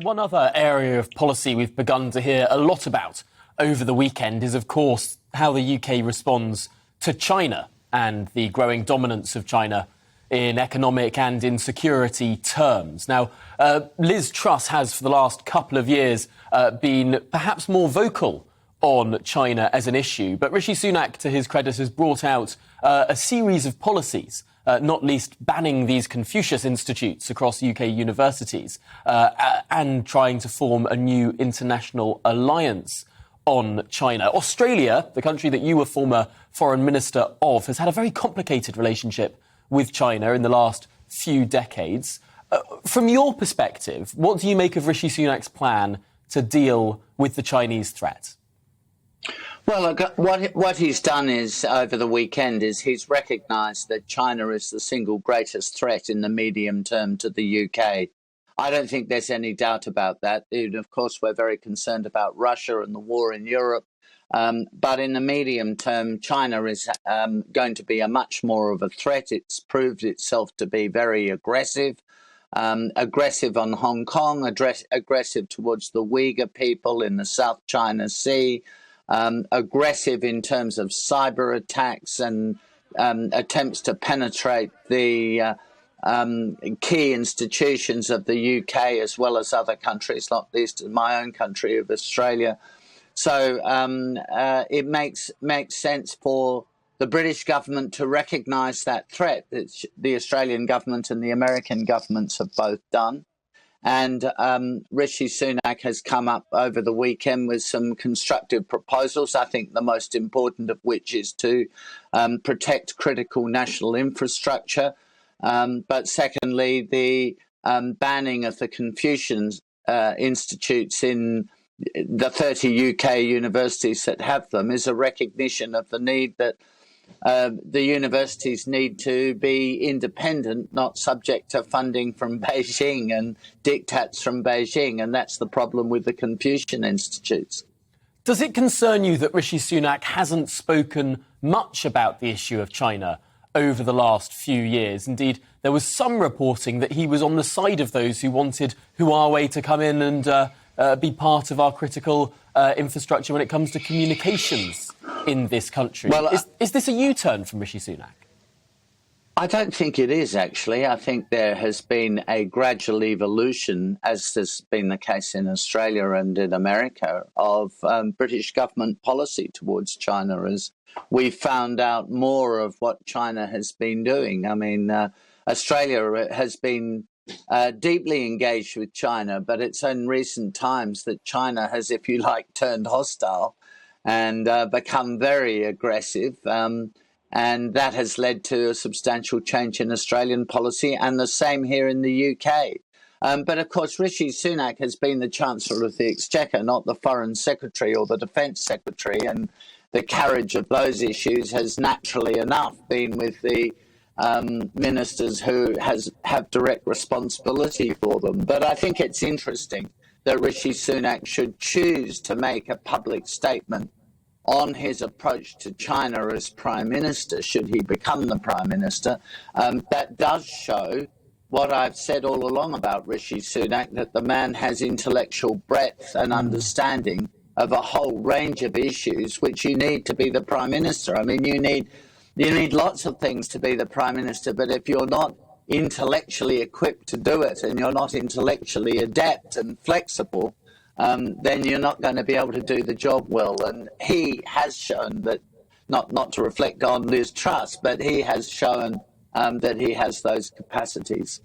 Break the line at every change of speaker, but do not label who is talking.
One other area of policy we've begun to hear a lot about over the weekend is, of course, how the UK responds to China and the growing dominance of China in economic and in security terms. Now, Liz Truss has, for the last couple of years, been perhaps more vocal on China as an issue. But Rishi Sunak, to his credit, has brought out a series of policies, not least banning these Confucius institutes across UK universities and trying to form a new international alliance on China. Australia, the country that you were former foreign minister of, has had a very complicated relationship with China in the last few decades. From your perspective, what do you make of Rishi Sunak's plan to deal with the Chinese threat?
Well, what he's done is, over the weekend, is he's recognised that China is the single greatest threat in the medium term to the UK. I don't think there's any doubt about that. And of course, we're very concerned about Russia and the war in Europe. But in the medium term, China is going to be a much more of a threat. It's proved itself to be very aggressive. Aggressive on Hong Kong, aggressive towards the Uyghur people in the South China Sea, aggressive in terms of cyber attacks and attempts to penetrate the key institutions of the UK as well as other countries, not least in my own country of Australia. So it makes sense for the British government to recognise that threat that the Australian government and the American governments have both done. And Rishi Sunak has come up over the weekend with some constructive proposals, I think the most important of which is to protect critical national infrastructure. But secondly, the banning of the Confucius institutes in the 30 UK universities that have them is a recognition of the need that the universities need to be independent, not subject to funding from Beijing and diktats from Beijing. And that's the problem with the Confucius institutes.
Does it concern you that Rishi Sunak hasn't spoken much about the issue of China over the last few years? Indeed, there was some reporting that he was on the side of those who wanted Huawei to come in and be part of our critical infrastructure when it comes to communications in this country. Well, is this a U-turn from Rishi Sunak?
I don't think it is, actually. I think there has been a gradual evolution, as has been the case in Australia and in America, of British government policy towards China as we found out more of what China has been doing. I mean, Australia has been deeply engaged with China, but it's in recent times that China has, if you like, turned hostile and become very aggressive. And that has led to a substantial change in Australian policy, and the same here in the UK. But of course, Rishi Sunak has been the Chancellor of the Exchequer, not the Foreign Secretary or the Defence Secretary, and the carriage of those issues has naturally enough been with the ministers who have direct responsibility for them. But I think it's interesting that Rishi Sunak should choose to make a public statement on his approach to China as Prime Minister, should he become the Prime Minister. That does show what I've said all along about Rishi Sunak, that the man has intellectual breadth and understanding of a whole range of issues which you need to be the Prime Minister. I mean, you need lots of things to be the Prime Minister, but if you're not intellectually equipped to do it and you're not intellectually adept and flexible, then you're not going to be able to do the job well. And he has shown that, not to reflect on Liz Truss, but he has shown that he has those capacities.